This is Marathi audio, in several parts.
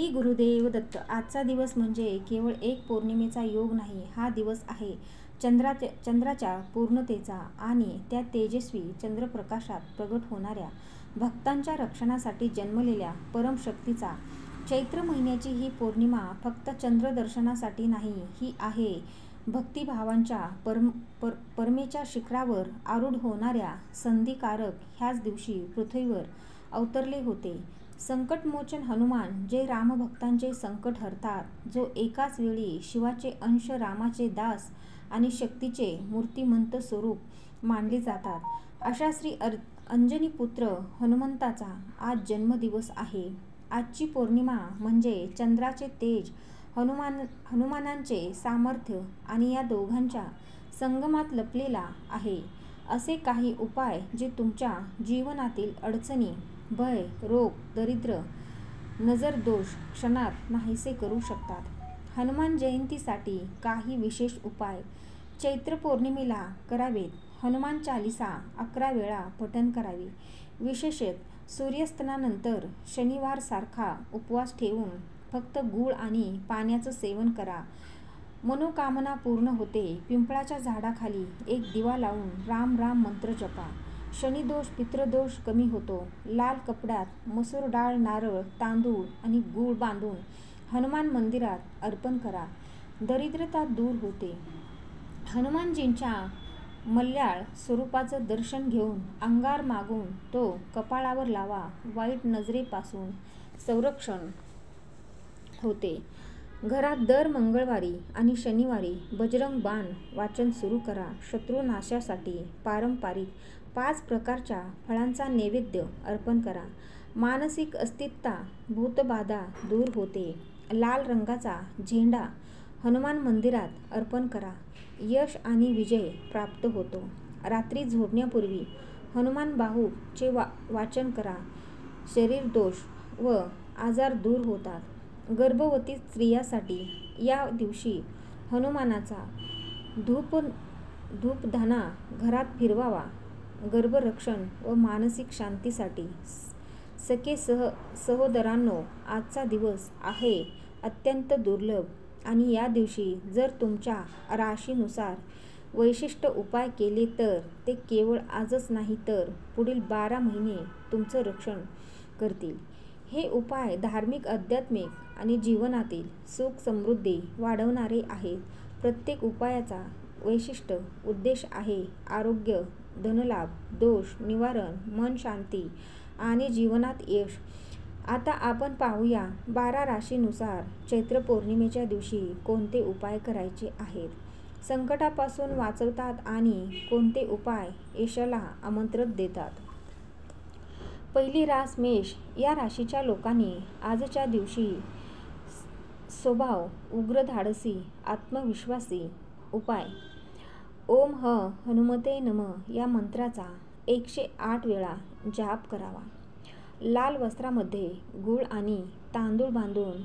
श्री गुरुदेव दत्त. आजचा दिवस म्हणजे केवळ एक पौर्णिमेचा योग नाही, हा दिवस आहे चंद्राच्या पूर्णतेचा आणि त्या तेजस्वी चंद्रप्रकाशात प्रगट होणाऱ्या भक्तांच्या रक्षणासाठी जन्मलेल्या परमशक्तीचा. चैत्र महिन्याची ही पौर्णिमा फक्त चंद्रदर्शनासाठी नाही, ही आहे भक्तिभावांच्या परमेच्या शिखरावर आरूढ होणाऱ्या संधिकारक. ह्याच दिवशी पृथ्वीवर अवतरले होते संकटमोचन हनुमान, जे रामभक्तांचे संकट हरतात, जो एकाच वेळी शिवाचे अंश, रामाचे दास आणि शक्तीचे मूर्तिमंत स्वरूप मानले जातात. अशा श्री अंजनीपुत्र हनुमंताचा आज जन्मदिवस आहे. आजची पौर्णिमा म्हणजे चंद्राचे तेज, हनुमानांचे सामर्थ्य आणि या दोघांच्या संगमात लपलेला आहे असे काही उपाय, जे तुमच्या जीवनातील अडचणी, भय, रोग, दरिद्र, नजरदोष क्षणात नाहीसे करू शकतात. हनुमान जयंतीसाठी काही विशेष उपाय चैत्र पौर्णिमेला करावेत. हनुमान चालीसा 11 वेळा पठण करावे. विशेषतः सूर्यास्तानंतर शनिवारसारखा उपवास ठेवून फक्त गूळ आणि पाण्याचं सेवन करा. मनोकामना पूर्ण होते. पिंपळाच्या झाडाखाली एक दिवा लावून राम राम मंत्र जपा. शनिदोष, पितृदोष कमी होतो. लाल कपड्यात मसूर डाळ, नारळ, तांदूळ आणि गूळ बांधून हनुमान मंदिरात अर्पण करा. दरिद्रता दूर होते. हनुमानजींच्या मल्याळ स्वरूपाचं दर्शन घेऊन अंगार मागून तो कपाळावर लावा. वाईट नजरेपासून संरक्षण होते. घरात दर मंगळवारी आणि शनिवारी बजरंग बाण वाचन सुरू करा. शत्रुनाशासाठी पारंपरिक 5 प्रकारच्या फळांचा नैवेद्य अर्पण करा. मानसिक अस्थिरता, भूतबाधा दूर होते. लाल रंगाचा झेंडा हनुमान मंदिरात अर्पण करा. यश आणि विजय प्राप्त होतो. रात्री झोपण्यापूर्वी हनुमान बाहू चे वाचन करा. शरीरदोष व आजार दूर होतात. गर्भवती स्त्रियांसाठी या दिवशी हनुमानाचा धूपधणा घरात फिरवावा. गर्भरक्षण व मानसिक शांतीसाठी. सखे सहोदरांनो, आजचा दिवस आहे अत्यंत दुर्लभ आणि या दिवशी जर तुमच्या राशीनुसार विशिष्ट उपाय केले तर ते केवळ आजच नाही तर पुढील 12 महिने तुमचं रक्षण करतील. हे उपाय धार्मिक, आध्यात्मिक आणि जीवनातील सुख समृद्धी वाढवणारे आहेत. प्रत्येक उपायाचा विशिष्ट उद्देश आहे आरोग्य, धनलाभ, दोष निवारण, मन शांती आणि जीवनात यश. आता आपण पाहूया 12 राशीनुसार चैत्र पौर्णिमेच्या दिवशी कोणते उपाय करायचे आहेत, संकटापासून वाचवतात आणि कोणते उपाय यशाला आमंत्रण देतात. पहिली रास मेष. या राशीच्या लोकांनी आजच्या दिवशी स्वभाव उग्र, धाडसी, आत्मविश्वासी. उपाय: ओम हनुमते नमः या मंत्राचा 108 वेळा जाप करावा. लाल वस्त्रामध्ये गूळ आणि तांदूळ बांधून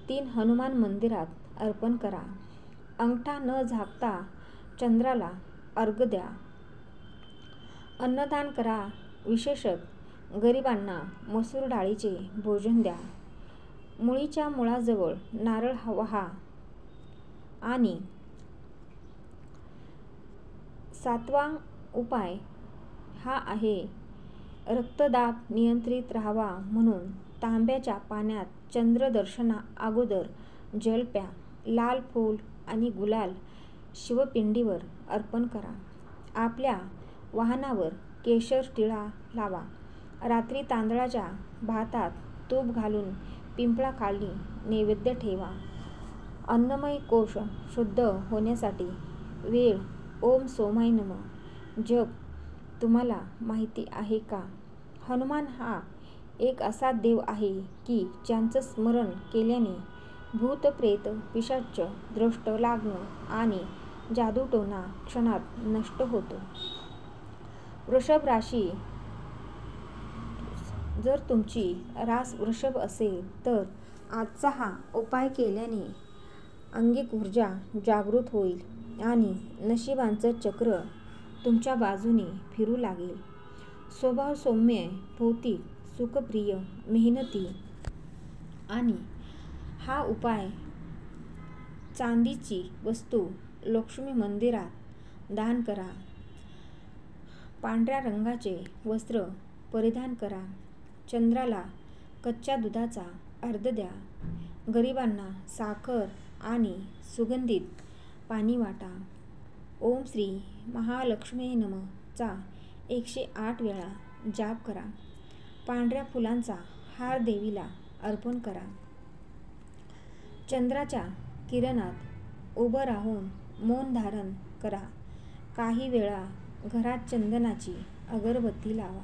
3 हनुमान मंदिरात अर्पण करा. अंगठा न झाकता चंद्राला अर्घ्य द्या. अन्नदान करा. विशेषतः गरिबांना मसूर डाळीचे भोजन द्या. मुळीच्या मुळाजवळ नारळ वाहा. आणि 7वा उपाय हा आहे रक्तदाब नियंत्रित राहावा म्हणून तांब्याच्या पाण्यात चंद्रदर्शना अगोदर जल प्या. लाल फूल आणि गुलाल शिवपिंडीवर अर्पण करा. आपल्या वाहनावर केशर टिळा लावा. रात्री तांदळाच्या भातात तूप घालून पिंपळाखाली नैवेद्य ठेवा. अन्नमय कोश शुद्ध होण्यासाठी वेळ ओम सोमाय नमः जप तुम्हाला माहिती आहे का? हनुमान हा एक असा देव आहे की ज्यांचं स्मरण केल्याने भूत, प्रेत, पिशाच, दृष्ट लागणं आणि जादूटोणा क्षणात नष्ट होतो. वृषभ राशी. जर तुमची रास वृषभ असेल तर आजचा हा उपाय केल्याने अंगिक ऊर्जा जागृत होईल आणि नशिबाचं चक्र तुमच्या बाजूने फिरू लागेल. स्वभाव सौम्य, भौतिक, सुखप्रिय, मेहनती आणि हा उपाय चांदीची वस्तू लक्ष्मी मंदिरात दान करा. पांढऱ्या रंगाचे वस्त्र परिधान करा. चंद्राला कच्च्या दुधाचा अर्घ द्या. गरिबांना साखर आणि सुगंधित पाणी वाटा. ओम श्री महालक्ष्मी नमः चा 108 वेळा जाप करा. पांढऱ्या फुलांचा हार देवीला अर्पण करा. चंद्राच्या किरणात उभं राहून मौन धारण करा. काही वेळा घरात चंदनाची अगरबत्ती लावा.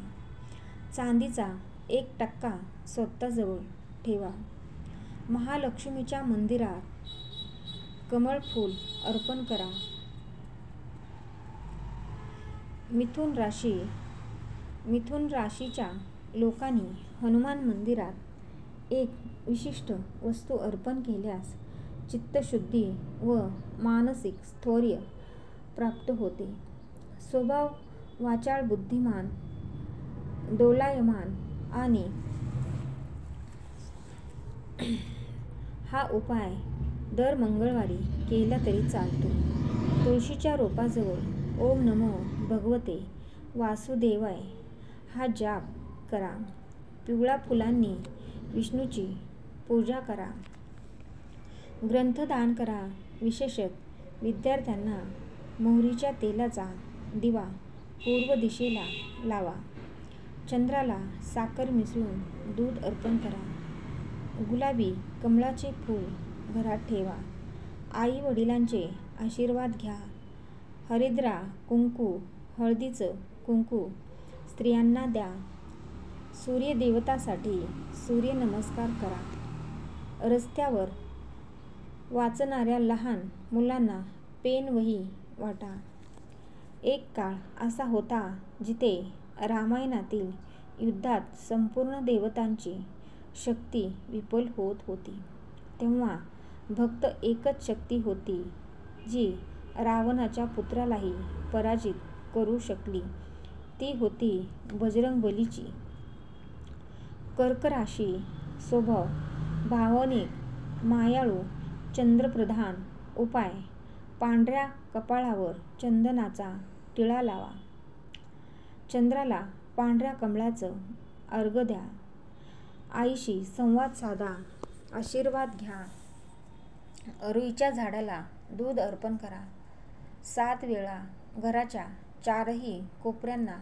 चांदीचा 1% स्वतःजवळ ठेवा. महालक्ष्मीच्या मंदिरात कमळ फूल अर्पण करा. मिथुन राशीच्या लोकांनी हनुमान मंदिरात एक विशिष्ट वस्तू अर्पण केल्यास चित्तशुद्धी व मानसिक स्थैर्य प्राप्त होते. स्वभाव वाचाळ, बुद्धिमान, डोलायमान आणि हा उपाय दर मंगळवारी केला तरी चालतो. तुळशीच्या रोपाजवळ ओम नमो भगवते वासुदेवाय हा जाप करा. पिवळ्या फुलांनी विष्णूची पूजा करा. ग्रंथ दान करा. विशेषतः विद्यार्थ्यांना मोहरीच्या तेलाचा दिवा पूर्व दिशेला लावा. चंद्राला साखर मिसळून दूध अर्पण करा. गुलाबी कमळाचे फूल घरात ठेवा. आई वडिलांचे आशीर्वाद घ्या. हरिद्रा कुंकू, हळदीचं कुंकू स्त्रियांना द्या. सूर्यदेवतासाठी सूर्यनमस्कार करा. रस्त्यावर वाचणाऱ्या लहान मुलांना पेन वही वाटा. एक काळ असा होता जिथे रामायणातील युद्धात संपूर्ण देवतांची शक्ती विफल होत होती. तेव्हा फक्त एकच शक्ती होती जी रावणाच्या पुत्रालाही पराजित करू शकली. ती होती बजरंगबलीची. कर्क राशी, स्वभाव भावनिक, मायाळू, चंद्रप्रधान. उपाय पांढऱ्या कपाळावर चंदनाचा टिळा लावा. चंद्राला पांढऱ्या कमळाचं अर्घ द्या. आईशी संवाद साधा. आशीर्वाद घ्या. रुईच्या झाडाला दूध अर्पण करा. 7 वेळा घराच्या 4ही कोपऱ्यांना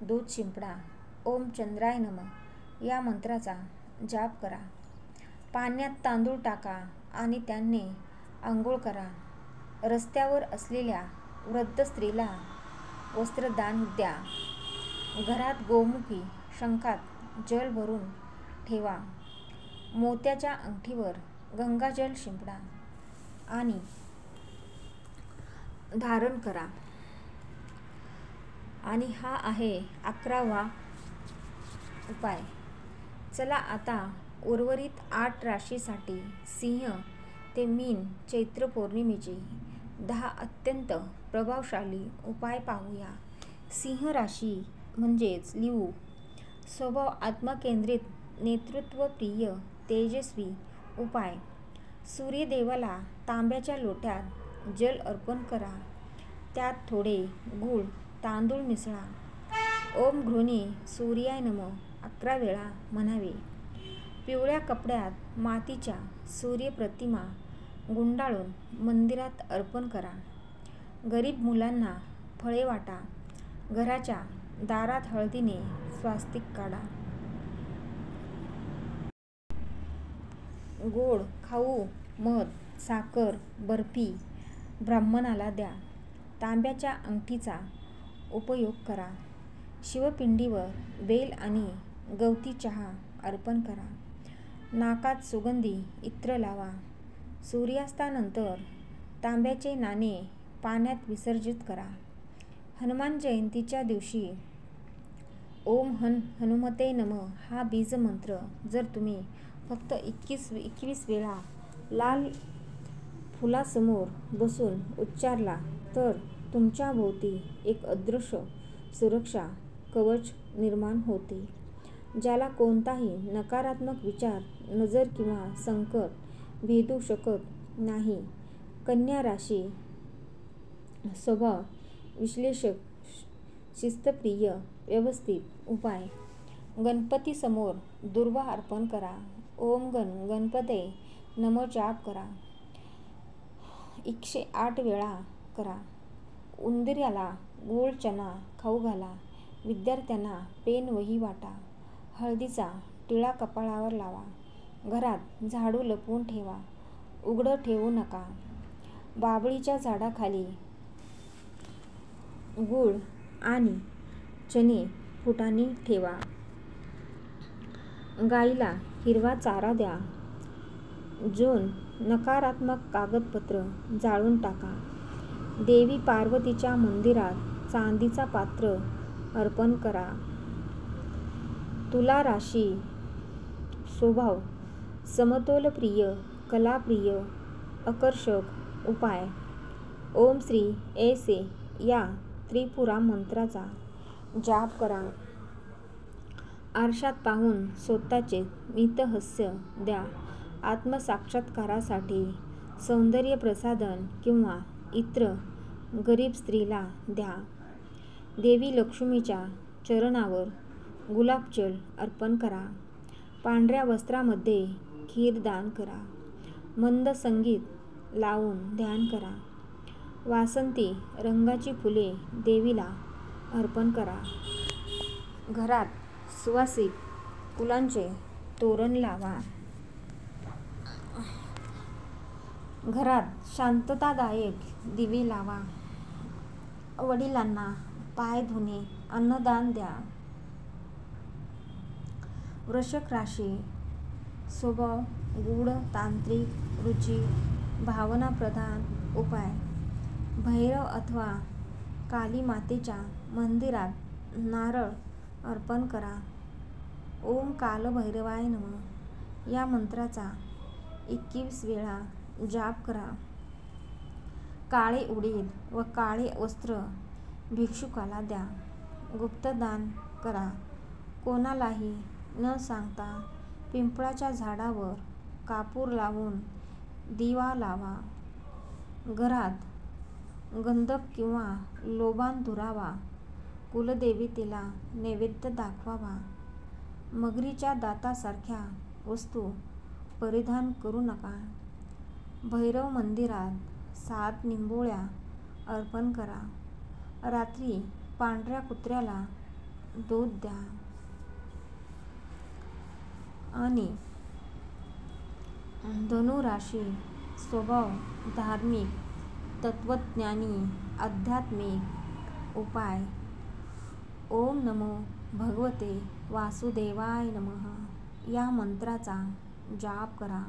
दूध शिंपडा. ओम चंद्राय नमः या मंत्राचा जाप करा. पाण्यात तांदूळ टाका आणि त्याने आंघोळ करा. रस्त्यावर असलेल्या वृद्ध स्त्रीला वस्त्रदान द्या. घरात गोमुखी शंखात जल भरून ठेवा. मोत्याच्या अंगठीवर गंगाजल शिंपडा आणि धारण करा. आणि हा आहे 11वा उपाय. चला आता उर्वरित 8 राशीसाठी सिंह ते मीन चैत्र पौर्णिमेचे 10 अत्यंत प्रभावशाली उपाय पाहूया. सिंह राशी म्हणजेच लिहू. स्वभाव आत्मकेंद्रित, नेतृत्वप्रिय, तेजस्वी. उपाय सूर्यदेवाला तांब्याच्या लोट्यात जल अर्पण करा. त्यात थोडे गूळ तांदूळ मिसळा. ओम घृणी सूर्याय नमः 11 वेळा म्हणावे. पिवळ्या कपड्यात मातीच्या सूर्यप्रतिमा गुंडाळून मंदिरात अर्पण करा. गरीब मुलांना फळे वाटा. घराच्या दारात हळदीने स्वास्तिक काढा. गोड खाऊ, मध, साखर, बर्फी ब्राह्मणाला द्या. तांब्याच्या अंगठीचा उपयोग करा. शिवपिंडीवर बेल आणि गवती चहा अर्पण करा. नाकात सुगंधी इत्र लावा. सूर्यास्तानंतर तांब्याचे नाणे पाण्यात विसर्जित करा. हनुमान जयंतीच्या दिवशी ओम हनुमते नमः हा बीजमंत्र जर तुम्ही फक्त 21 वेळा लाल फुलासमोर बसून उच्चारला तर तुमच्या भोवती एक अदृश्य सुरक्षा कवच निर्माण होते. ज्याला कोणताही नकारात्मक विचार नजर किंवा संकट भेदू शकत नाही. कन्या राशी स्वभाव विश्लेषक, शिस्तप्रिय, व्यवस्थित. उपाय: गणपती समोर दुर्वा अर्पण करा. ओम गणपते नमः जाप करा. 108 वेळा करा. उंदराला गूळ चणा खाऊ घाला. विद्यार्थ्यांना पेन वही वाटा. हळदीचा टिळा कपाळावर लावा. घरात झाडू लपवून ठेवा, उघडं ठेवू नका. बाभळीच्या झाडाखाली गूळ आणि चणे फुटाणे ठेवा. गाईला हिरवा चारा द्या. जोन नकारात्मक कागदपत्र जाळून टाका. देवी पार्वतीच्या मंदिरात चांदीचा पात्र अर्पण करा. तुला राशी स्वभाव समतोलप्रिय, कलाप्रिय, आकर्षक. उपाय: ओम श्री ऐसे या त्रिपुरा मंत्राचा जाप करा. आरशात पाहून स्वतःचे मितहास्य द्या. आत्मसाक्षात्कारासाठी सौंदर्य प्रसाधन किंवा इत्र गरीब स्त्रीला द्या. देवी लक्ष्मीच्या चरणावर गुलाबजल अर्पण करा. पांढऱ्या वस्त्रामध्ये खीर दान करा. मंद संगीत लावून ध्यान करा. वासंती रंगाची फुले देवीला अर्पण करा. घरात सुवासिक फुलांचे तोरण लावा. घरात शांततादायक दिवे लावा. वडिलांना पाय धुणे, अन्नदान द्या. वृश्चिक राशी स्वभाव गूढ, तांत्रिक, रुची, भावनाप्रधान. उपाय: भैरव अथवा काली मातेच्या मंदिरात नारळ अर्पण करा. ओम कालभैरवाय नमः या मंत्राचा 21 वेळा जाप करा. काळे उडीद व काळे वस्त्र भिक्षुकाला द्या. गुप्तदान करा. कोणालाही न सांगता पिंपळाच्या झाडावर कापूर लावून दिवा लावा. घरात गंधप किंवा लोबान धुरावा. कुलदेवतेला नैवेद्य दाखवावा. मगरीच्या दातासारख्या वस्तू परिधान करू नका. भैरव मंदिरात 7 निंबोळ्या अर्पण करा. रात्री पांढऱ्या कुत्र्याला दूध द्या. आणि धनु राशी स्वभाव धार्मिक, तत्वज्ञानी, आध्यात्मिक. उपाय: ओम नमो भगवते वासुदेवाय नमः या मंत्राचा जाप करा.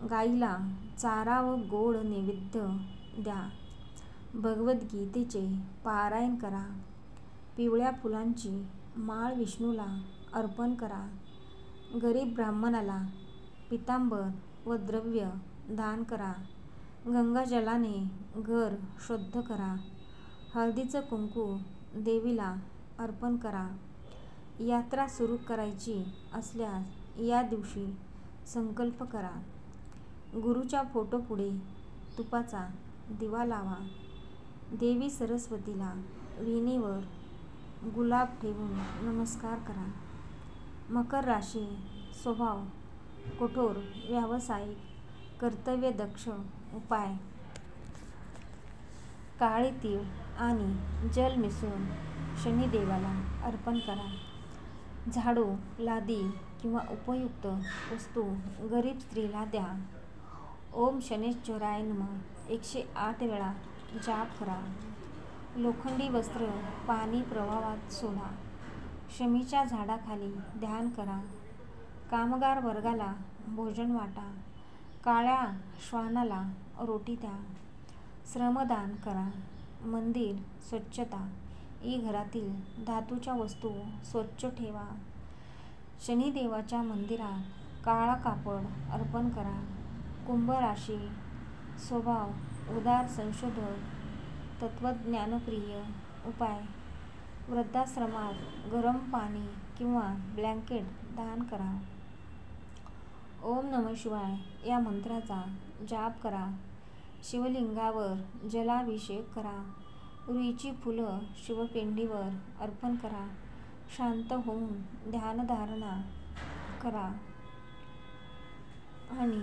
गाईला चारा व गोड नैवेद्य द्या. भगवद्गीतेचे पारायण करा. पिवळ्या फुलांची माळ विष्णूला अर्पण करा. गरीब ब्राह्मणाला पितांबर व द्रव्य दान करा. गंगाजलाने घर शुद्ध करा. हळदीचं कुंकू देवीला अर्पण करा. यात्रा सुरू करायची असल्यास या दिवशी संकल्प करा. गुरूच्या फोटोपुढे तुपाचा दिवा लावा. देवी सरस्वतीला वीणेवर गुलाब ठेवून नमस्कार करा. मकर राशी स्वभाव कठोर, व्यावसायिक, कर्तव्यदक्ष. उपाय: काळे तीळ आणि जल मिसळून शनिदेवाला अर्पण करा. झाडू, लादी किंवा उपयुक्त वस्तू गरीब स्त्रीला द्या. ओम शनैश्चराय नमः 108 वेळा जाप करा. लोखंडी वस्त्र पाणी प्रवाहात सोडा. शमीच्या झाडाखाली ध्यान करा. कामगार वर्गाला भोजन वाटा. काळ्या श्वानाला रोटी द्या. श्रमदान करा. मंदिर स्वच्छता ई घरातील धातूच्या वस्तू स्वच्छ ठेवा. शनिदेवाच्या मंदिरात काळा कापड अर्पण करा. कुंभ राशी स्वभाव उदार, संशोधक, तत्वज्ञानप्रिय. उपाय: वृद्धाश्रमात गरम पाणी किंवा ब्लँकेट दान करा. ओम नमः शिवाय या मंत्राचा जाप करा. शिवलिंगावर जलाभिषेक करा. रुईची फुलं शिवपिंडीवर अर्पण करा. शांत होऊन ध्यानधारणा करा आणि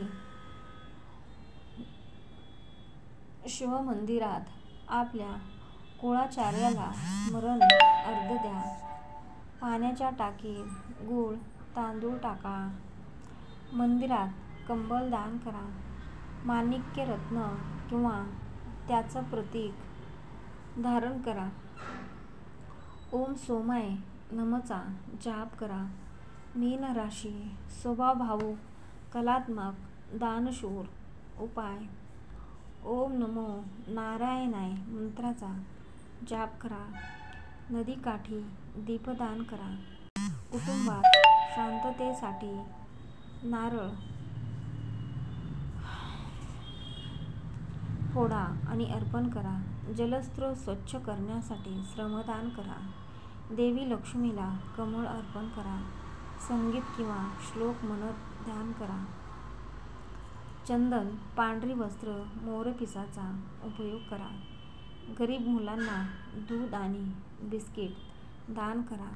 शिवमंदिरात आपल्या कुळाचार्याला स्मरण अर्घ्य द्या. पाण्याच्या टाकीत गूळ तांदूळ टाका. मंदिरात कंबल दान करा. माणिक्य रत्न किंवा त्याचं प्रतीक धारण करा. ओम सोमाय नमःचा जाप करा. मीन राशी स्वभाव भावुक, कलात्मक, दानशूर उपाय. ओम नमो नारायणाय मंत्राचा जाप करा. नदीकाठी दीपदान करा. कुटुंबात शांततेसाठी नारळ फोडा आणि अर्पण करा. जलस्रोत स्वच्छ करण्यासाठी श्रमदान करा. देवी लक्ष्मीला कमळ अर्पण करा. संगीत किंवा श्लोक म्हणत ध्यान करा. चंदन, पांढरी वस्त्र, मोरपिसाचा उपयोग करा. गरीब मुलांना दूध आणि बिस्किट दान करा.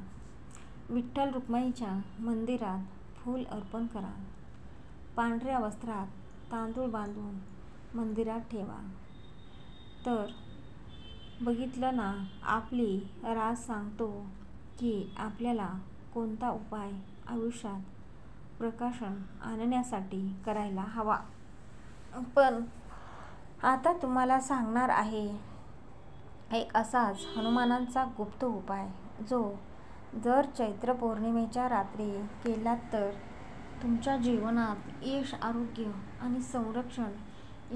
विठ्ठल रुक्माईच्या मंदिरात फूल अर्पण करा. पांढऱ्या वस्त्रात तांदूळ बांधून मंदिरात ठेवा. तर बघितलं ना, आपली रास सांगतो की आपल्याला कोणता उपाय आयुष्यात प्रकाशन आणण्यासाठी करायला हवा. पण आता तुम्हाला सांगणार आहे एक असाच हनुमानांचा गुप्त उपाय, जो जर चैत्र पौर्णिमेच्या रात्री केलात तर तुमच्या जीवनात यश, आरोग्य आणि संरक्षण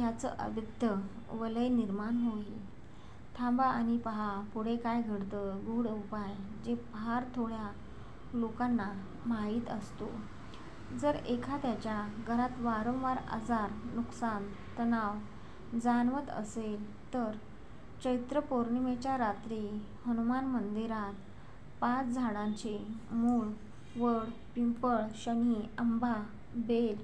याचं अभेद्य वलय निर्माण होईल. थांबा आणि पहा पुढे काय घडतं. गूढ उपाय जे फार थोड्या लोकांना माहीत असतो. जर एखाद्याच्या घरात वारंवार आजार, नुकसान, तणाव जाणवत असेल तर चैत्र पौर्णिमेच्या रात्री हनुमान मंदिरात 5 झाडांचे मूळ, वड, पिंपळ, शनी, आंबा, बेल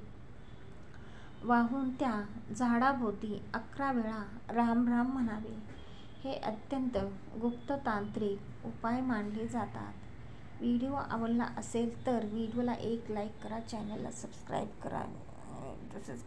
वाहून त्या झाडाभोवती 11 वेळा राम राम म्हणावे. हे अत्यंत गुप्त तांत्रिक उपाय मानले जातात. व्हिडिओ आवडला असेल तर व्हिडिओला एक लाईक करा, चॅनलला सबस्क्राईब करा. तसेच